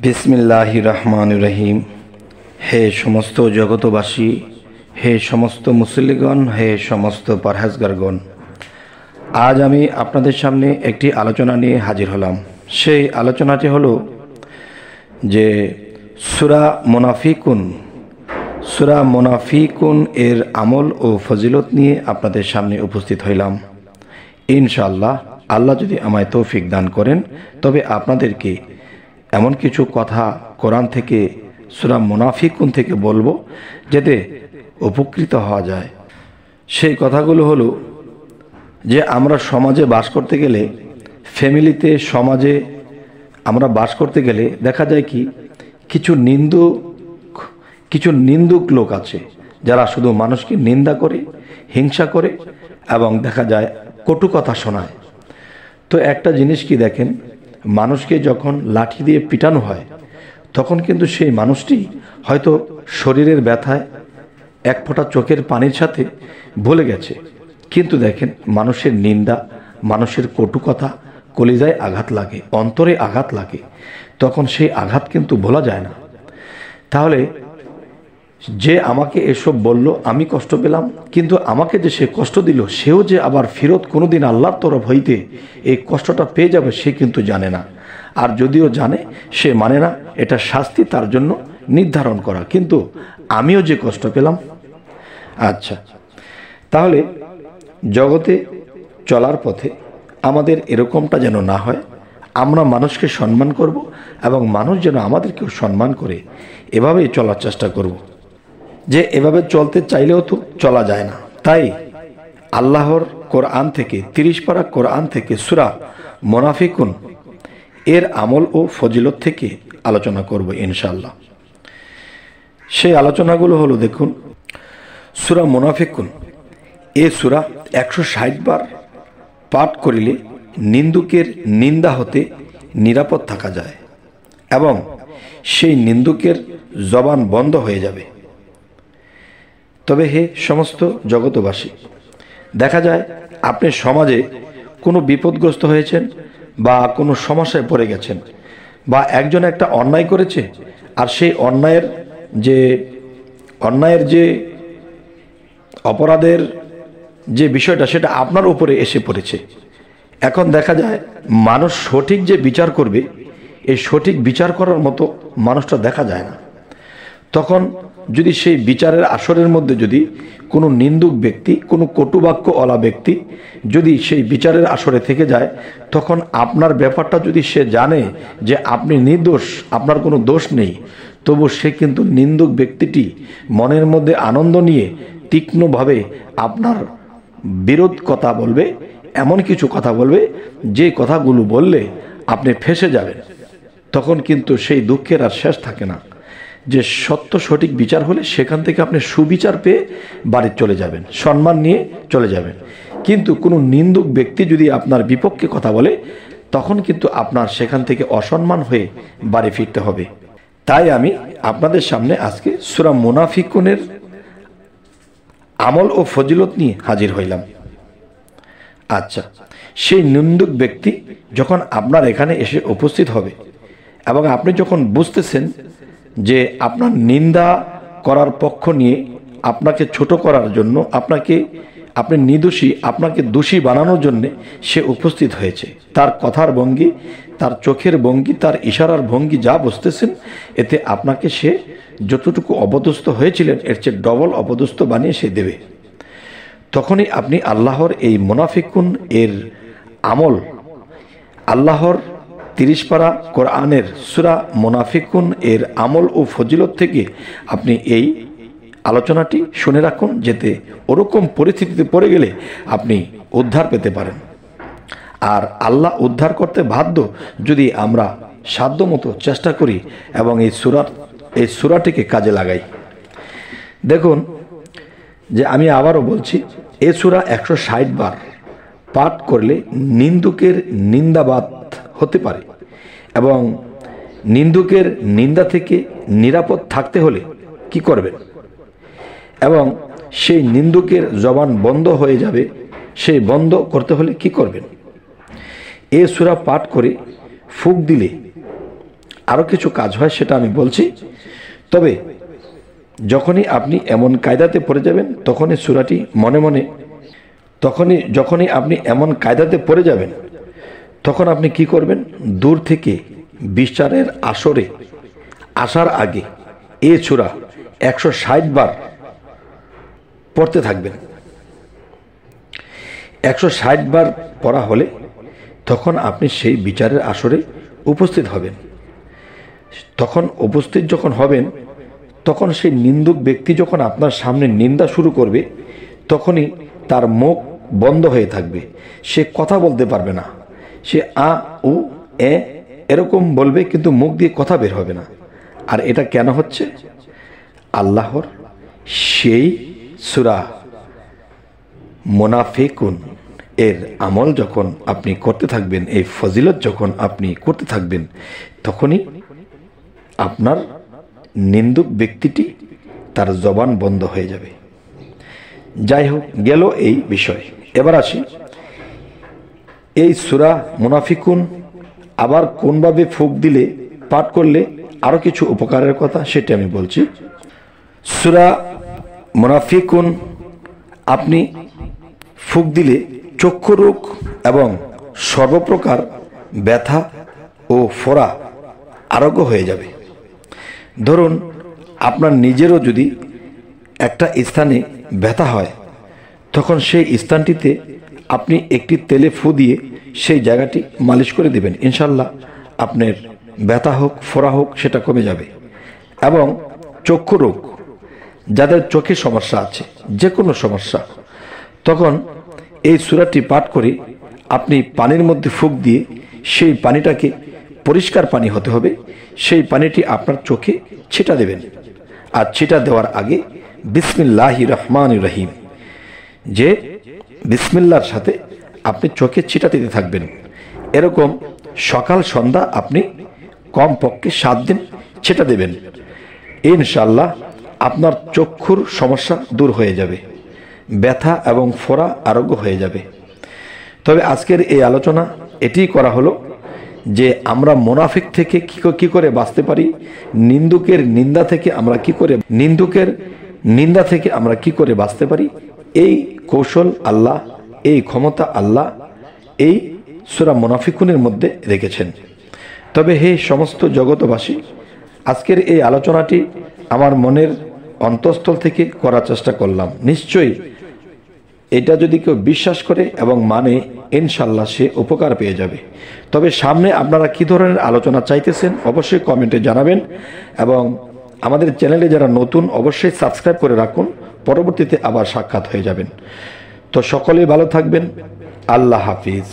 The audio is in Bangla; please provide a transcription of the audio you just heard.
বিসমিল্লাহির রহমানির রহিম। হে সমস্ত জগতবাসী, হে সমস্ত মুসলিগণ, হে সমস্ত পরহেজগারগণ, আজ আমি আপনাদের সামনে একটি আলোচনা নিয়ে হাজির হলাম। সেই আলোচনাটি হলো যে সূরা মুনাফিকুন এর আমল ও ফজিলত নিয়ে আপনাদের সামনে উপস্থিত হইলাম। ইনশাআল্লাহ, আল্লাহ যদি আমায় তৌফিক দান করেন তবে আপনাদেরকে এমন কিছু কথা কোরআন থেকে, সূরা মুনাফিকুন থেকে বলবো যাতে উপকৃত হওয়া যায়। সেই কথাগুলো হলো যে আমরা সমাজে বাস করতে গেলে, ফ্যামিলিতে, সমাজে আমরা বাস করতে গেলে দেখা যায় কি কিছু নিন্দুক লোক আছে যারা শুধু মানুষকে নিন্দা করে, হিংসা করে এবং দেখা যায় কটু কথা শোনায়। তো একটা জিনিস কি দেখেন, মানুষকে যখন লাঠি দিয়ে পিটানো হয় তখন কিন্তু সেই মানুষটি হয়তো শরীরের ব্যথায় এক ফোঁটা চোখের পানির সাথে ভুলে গেছে, কিন্তু দেখেন মানুষের নিন্দা, মানুষের কটু কথা কলিজায় আঘাত লাগে, অন্তরে আঘাত লাগে, তখন সেই আঘাত কিন্তু ভোলা যায় না। তাহলে যে আমাকে এসব বলল, আমি কষ্ট পেলাম, কিন্তু আমাকে যে সে কষ্ট দিল, সেও যে আবার ফেরত কোনোদিন আল্লাহর তরফ হইতে এই কষ্টটা পেয়ে যাবে সে কিন্তু জানে না। আর যদিও জানে, সে মানে না এটা শাস্তি তার জন্য নির্ধারণ করা, কিন্তু আমিও যে কষ্ট পেলাম। আচ্ছা, তাহলে জগতে চলার পথে আমাদের এরকমটা যেন না হয়, আমরা মানুষকে সম্মান করব এবং মানুষ যেন আমাদেরকেও সম্মান করে, এভাবেই চলার চেষ্টা করব। যে এভাবে চলতে চাইলেও তো চলা যায় না। তাই আল্লাহর কোরআন থেকে, 30 পারা কোরআন থেকে সূরা মুনাফিকুন এর আমল ও ফজিলত থেকে আলোচনা করব ইনশাআল্লাহ। সেই আলোচনাগুলো হলো, দেখুন, সূরা মুনাফিকুন এ সূরা 160 বার পাঠ করিলে নিন্দুকের নিন্দা হতে নিরাপদ থাকা যায় এবং সেই নিন্দুকের জবান বন্ধ হয়ে যাবে। তবে হে সমস্ত জগতবাসী, দেখা যায় আপনি সমাজে কোনো বিপদগ্রস্ত হয়েছেন বা কোনো সমস্যায় পড়ে গেছেন, বা একজন একটা অন্যায় করেছে, আর সেই অন্যায়ের যে অপরাধের যে বিষয়টা সেটা আপনার উপরে এসে পড়েছে। এখন দেখা যায় মানুষ সঠিক যে বিচার করবে, এই সঠিক বিচার করার মতো মানুষটা দেখা যায় না। তখন যদি সেই বিচারের আসরের মধ্যে যদি কোনো নিন্দুক ব্যক্তি, কোনো কটুবাক্যওয়ালা ব্যক্তি যদি সেই বিচারের আসরে থেকে যায়, তখন আপনার ব্যাপারটা যদি সে জানে যে আপনি নির্দোষ, আপনার কোনো দোষ নেই, তবু সে কিন্তু নিন্দুক ব্যক্তিটি মনের মধ্যে আনন্দ নিয়ে তীক্ষ্ণভাবে আপনার বিরোধ কথা বলবে, এমন কিছু কথা বলবে যে কথাগুলো বললে আপনি ফেঁসে যাবেন। তখন কিন্তু সেই দুঃখের আর শেষ থাকে না। যে সত্য সঠিক বিচার হলে সেখান থেকে আপনি সুবিচার পেয়ে বাড়ি চলে যাবেন, সম্মান নিয়ে চলে যাবেন। কিন্তু কোনো নিন্দুক ব্যক্তি যদি আপনার বিপক্ষে কথা বলে, তখন কিন্তু আপনার সেখান থেকে অসম্মান হয়ে বাড়ি ফিরতে হবে। তাই আমি আপনাদের সামনে আজকে সূরা মুনাফিকুনের আমল ও ফজিলত নিয়ে হাজির হইলাম। আচ্ছা, সেই নিন্দুক ব্যক্তি যখন আপনার এখানে এসে উপস্থিত হবে এবং আপনি যখন বুঝতেছেন যে আপনার নিন্দা করার পক্ষ নিয়ে, আপনাকে ছোট করার জন্য, আপনি নির্দোষী, আপনাকে দোষী বানানোর জন্য সে উপস্থিত হয়েছে, তার কথার ভঙ্গি, তার চোখের ভঙ্গি, তার ইশারার ভঙ্গি যা বুঝতেছেন, এতে আপনাকে সে যতটুকু অপদস্থ হয়েছিলেন এর চেয়ে ডবল অপদস্থ বানিয়ে সে দেবে। তখনই আপনি আল্লাহর এই মুনাফিকুন এর আমল, আল্লাহর 30 পারা কোরআনের সূরা মুনাফিকুন এর আমল ও ফজিলত থেকে আপনি এই আলোচনাটি শুনে রাখুন, যাতে ওরকম পরিস্থিতিতে পড়ে গেলে আপনি উদ্ধার পেতে পারেন। আর আল্লাহ উদ্ধার করতে বাধ্য যদি আমরা সাধ্যমতো চেষ্টা করি এবং এই সূরাটিকে কাজে লাগাই। দেখুন, যে আমি আবারও বলছি, এই সূরা 160 বার পাঠ করলে নিন্দুকের নিন্দাবাদ হতে পারে এবং নিন্দুকের নিন্দা থেকে নিরাপদ থাকতে হলে কি করবেন, এবং সেই নিন্দুকের জবান বন্ধ হয়ে যাবে, সেই বন্ধ করতে হলে কি করবেন। এই সূরা পাঠ করে ফুঁক দিলে আরও কিছু কাজ হয়, সেটা আমি বলছি। তবে যখনই আপনি এমন কায়দাতে পড়ে যাবেন, তখনই সূরাটি মনে মনে যখনই আপনি এমন কায়দাতে পড়ে যাবেন, তখন আপনি কি করবেন, দূর থেকে বিচারের আসরে আসার আগে এ সূরা 160 বার পড়তে থাকবেন। 160 বার পড়া হলে তখন আপনি সেই বিচারের আসরে উপস্থিত হবেন। তখন উপস্থিত যখন হবেন, তখন সেই নিন্দুক ব্যক্তি যখন আপনার সামনে নিন্দা শুরু করবে, তখনই তার মুখ বন্ধ হয়ে থাকবে, সে কথা বলতে পারবে না। সে আ উ এ এরকম বলবে, কিন্তু মুখ দিয়ে কথা বের হবে না। আর এটা কেন হচ্ছে? আল্লাহর সেই সূরা মুনাফিকুন এর আমল যখন আপনি করতে থাকবেন, এই ফজিলত যখন আপনি করতে থাকবেন, তখনই আপনার নিন্দুক ব্যক্তিটি তার জবান বন্ধ হয়ে যাবে। যাই হোক, গেল এই বিষয়। এবার আসি, এই সূরা মুনাফিকুন আবার কোনভাবে ফুঁক দিলে, পাঠ করলে আরও কিছু উপকারের কথা, সেটা আমি বলছি। সূরা মুনাফিকুন আপনি ফুঁক দিলে চক্ষু রোগ এবং সর্বপ্রকার ব্যথা ও ফোড়া আরোগ্য হয়ে যাবে। ধরুন আপনার নিজেরও যদি একটা স্থানে ব্যথা হয়, তখন সেই স্থানটিতে আপনি একটি তেলে ফু দিয়ে সেই জায়গাটি মালিশ করে দেবেন, ইনশাল্লাহ আপনার ব্যথা হোক ফোড়া হোক সেটা কমে যাবে। এবং চক্ষু রোগ, যাদের চোখে সমস্যা আছে, যে কোনো সমস্যা, তখন এই সূরাটি পাঠ করে আপনি পানির মধ্যে ফুঁক দিয়ে সেই পানিটাকে, পরিষ্কার পানি হতে হবে, সেই পানিটি আপনার চোখে ছিটা দেবেন। আর ছিটা দেওয়ার আগে বিসমিল্লাহির রহমানির রহিম, যে বিসমিল্লার সাথে আপনি চোখে ছিটা দিতে থাকবেন। এরকম সকাল সন্ধ্যা আপনি কমপক্ষে 7 দিন ছিটা দেবেন, ইনশাল্লাহ আপনার চক্ষুর সমস্যা দূর হয়ে যাবে, ব্যথা এবং ফোড়া আরোগ্য হয়ে যাবে। তবে আজকের এই আলোচনা এটিই করা হলো যে আমরা মুনাফিক থেকে কি করে বাঁচতে পারি, নিন্দুকের নিন্দা থেকে আমরা কি করে বাঁচতে পারি। এই কৌশল আল্লাহ, এই ক্ষমতা আল্লাহ এই সূরা মুনাফিকুনের মধ্যে রেখেছেন। তবে হে সমস্ত জগতবাসী, আজকের এই আলোচনাটি আমার মনের অন্তঃস্থল থেকে করার চেষ্টা করলাম। নিশ্চয়ই এটা যদি কেউ বিশ্বাস করে এবং মানে, ইনশাল্লাহ সে উপকার পেয়ে যাবে। তবে সামনে আপনারা কি ধরনের আলোচনা চাইতেছেন অবশ্যই কমেন্টে জানাবেন, এবং আমাদের চ্যানেলে যারা নতুন অবশ্যই সাবস্ক্রাইব করে রাখুন, পরবর্তীতে আবার সাক্ষাৎ হয়ে যাবেন। তো সকলেই ভালো থাকবেন, আল্লাহ হাফিজ।